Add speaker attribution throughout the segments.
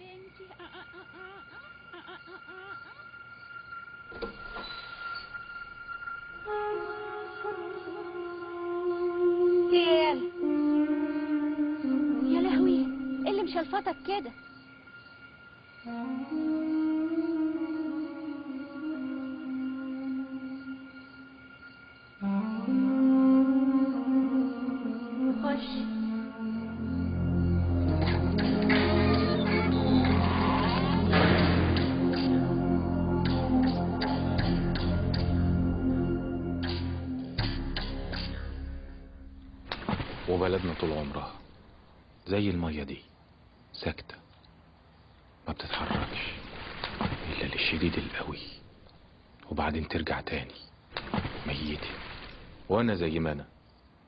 Speaker 1: بنتي. يا لهوي، ايه اللي مشلفطك كده؟ خش.
Speaker 2: وبلدنا طول عمرها زي المية دي ساكتة، ما بتتحركش إلا للشديد القوي، وبعدين ترجع تاني ميتة. وأنا زي ما أنا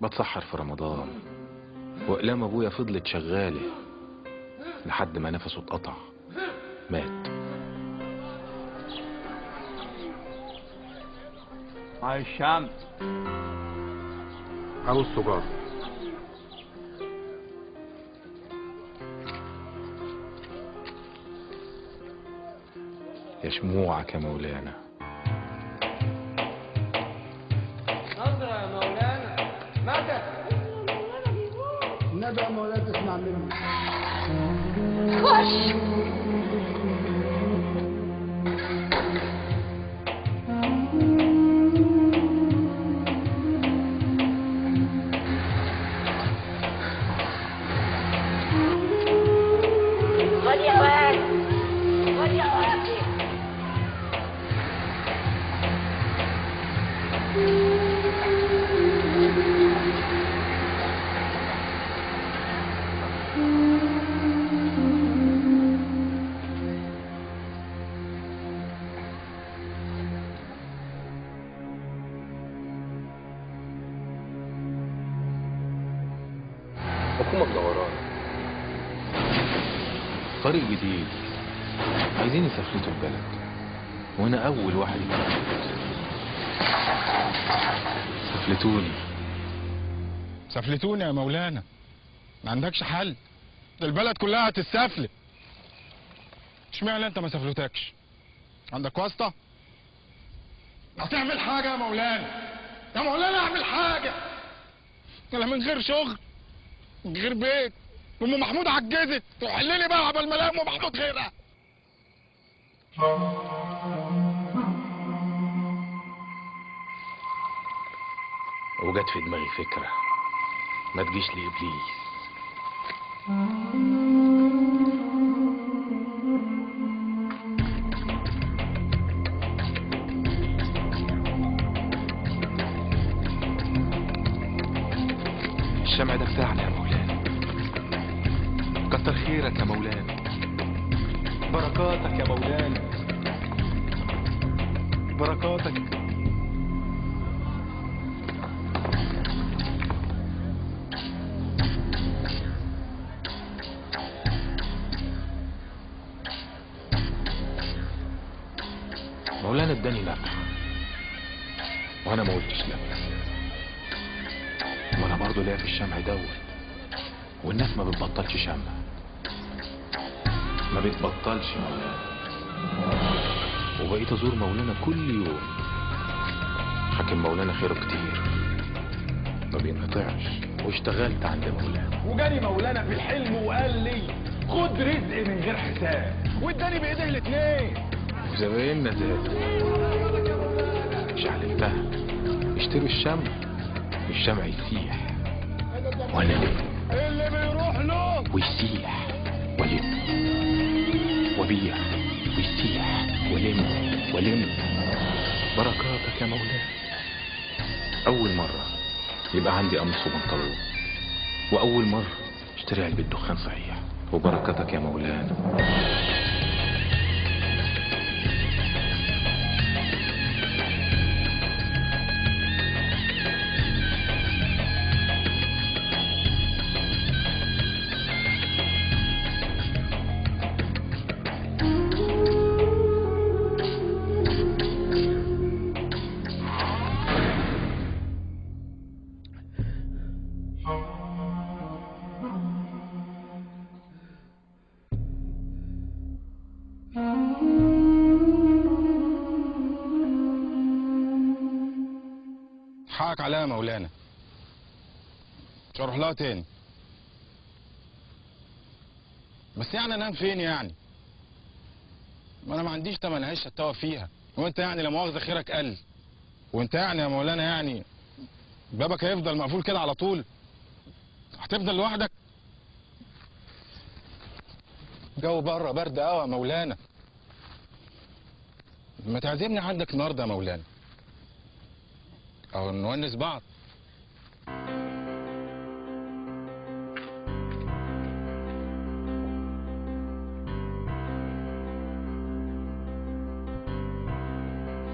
Speaker 2: بتسحر في رمضان، وأقلام أبويا فضلت شغالة لحد ما نفسه اتقطع مات.
Speaker 3: هاي الشمس.
Speaker 4: عاوز سجارة.
Speaker 2: يا شموعك يا مولانا.
Speaker 3: نظرة يا مولانا. مدى.
Speaker 5: النبي يا مولانا تسمع مني.
Speaker 1: خش. خد يا واد، خد يا واد.
Speaker 2: حكومة مدورانا طريق جديد، عايزين يسافرتوا البلد، وانا اول واحد يتسافلت. سافلتوني.
Speaker 4: سفلتوني يا مولانا، ما عندكش حل، البلد كلها هتتسفلت. اشمعنى انت ما سفلتكش؟ عندك واسطة؟ هتعمل حاجة يا مولانا، يا مولانا اعمل حاجة. انا من غير شغل، من غير بيت، ام محمود عجزت، وحلني بقى قبل ما الاقي ام محمود غيرها.
Speaker 2: وجت في دماغي فكرة ما تجيش لإبليس. الشمع ده بتاعنا يا مولانا، كتر خيرك يا مولانا، بركاتك يا مولانا، بركاتك. مولانا اداني لمح وانا ما قلتش لا، وانا برضه ليا في الشمع دوت، والناس ما بتبطلش شمع، ما بتبطلش مولانا. وبقيت ازور مولانا كل يوم، حكم مولانا خيره كتير ما بينقطعش، واشتغلت عند مولانا.
Speaker 3: وجاني مولانا في الحلم وقال لي خد رزق من غير حساب، واداني بايديه الاتنين.
Speaker 2: وزبايننا زادوا، شعلتها اشتروا الشمع، الشمع يسيح وانا لم،
Speaker 3: اللي بيروح له
Speaker 2: ويسيح ولم، وبيع ويسيح ولم ولم. بركاتك يا مولانا. اول مرة يبقى عندي قميص وبنطلون، واول مرة اشتري علبة دخان صحيح، وبركاتك يا مولانا.
Speaker 4: حقك عليا يا مولانا، مش هروح لها تاني. بس يعني انام فين يعني؟ ما انا ما عنديش تمن عيش اتوه فيها، وانت يعني لا مؤاخذه خيرك قل. وانت يعني يا مولانا يعني بابك هيفضل مقفول كده على طول؟ هتفضل لوحدك؟ الجو بره برد قوي يا مولانا. ما تعزمني عندك النهارده يا مولانا، او نونس بعض.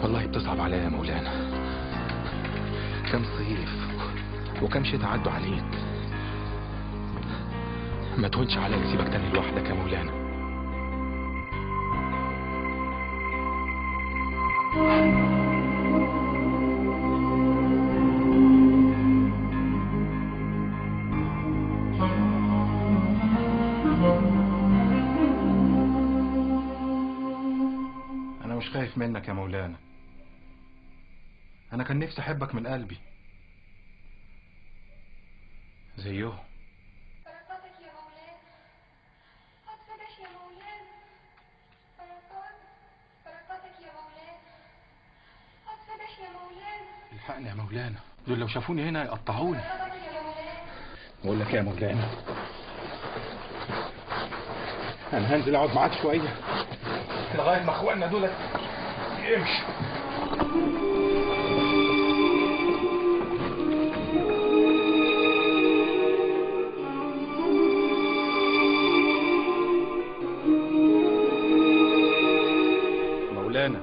Speaker 2: والله بتصعب عليا يا مولانا. كم صيف وكم شتاء عدوا عليك. ما تهونش عليا سيبك تاني لوحدك يا مولانا.
Speaker 5: أنا مش خايف منك يا مولانا. أنا كان نفسي أحبك من قلبي زيه.
Speaker 6: بركاتك يا مولانا، أتفتح يا مولانا، بركاتك يا مولانا، أتفتح يا مولانا.
Speaker 5: الحقني يا مولانا، دول لو شافوني هنا يقطعوني.
Speaker 6: بركاتك يا مولانا.
Speaker 5: بقول لك إيه يا مولانا، أنا هنزل أقعد معاك شوية لغاية ما إخواننا دول يمشوا. مولانا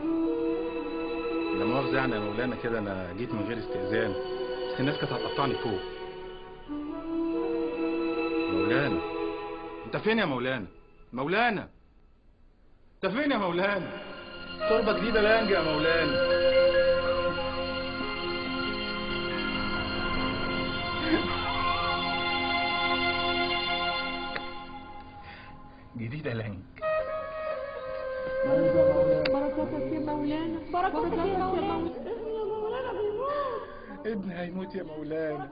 Speaker 5: لا مؤاخذة يعني يا مولانا كده، أنا جيت من غير استئذان، بس الناس كانت هتقطعني فوق. مولانا أنت فين يا مولانا؟ مولانا أنت فين يا مولانا؟ تربة جديدة لانجا يا مولانا. جديدة لانج.
Speaker 1: بركاتك يا مولانا، بركاتك يا مولانا. يا مولانا بيموت.
Speaker 5: ابني هيموت يا مولانا.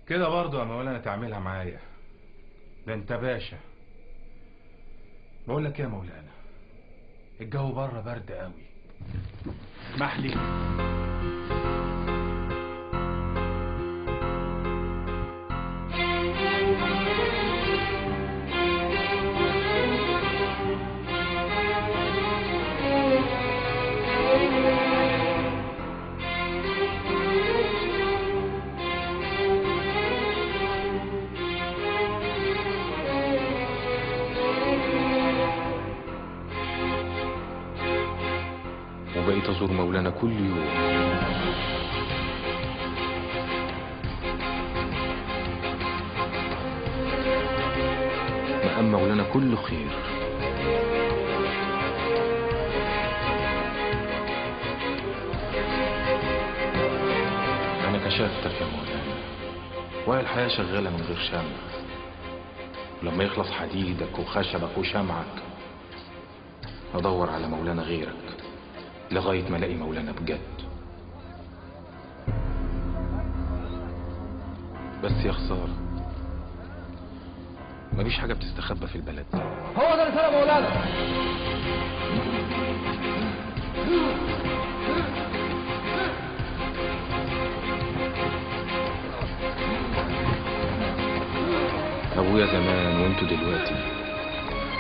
Speaker 5: كده برضو يا مولانا تعملها معايا؟ ده انت باشا. بقول لك ايه يا مولانا، الجو بره برد قوي، اسمح لي.
Speaker 2: وبقيت ازور مولانا كل يوم. مقام مولانا كله خير. انا كشفتك يا مولانا، وهي الحياة شغالة من غير شمع. ولما يخلص حديدك وخشبك وشمعك ادور على مولانا غيرك لغاية ما الاقي مولانا بجد. بس يا خسارة مفيش حاجة بتستخبى في البلد.
Speaker 3: هو ده رسالة مولانا.
Speaker 2: ابويا زمان وانتوا دلوقتي.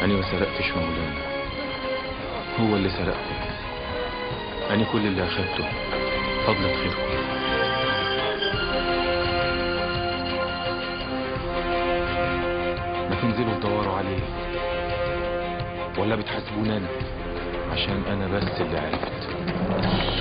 Speaker 2: انا ما سرقتش مولانا، هو اللي سرقكم. انا كل اللي اخدته فضلة خيركم. ما تنزلوا تدوروا عليه، ولا بتحاسبوني انا عشان انا بس اللي عرفت.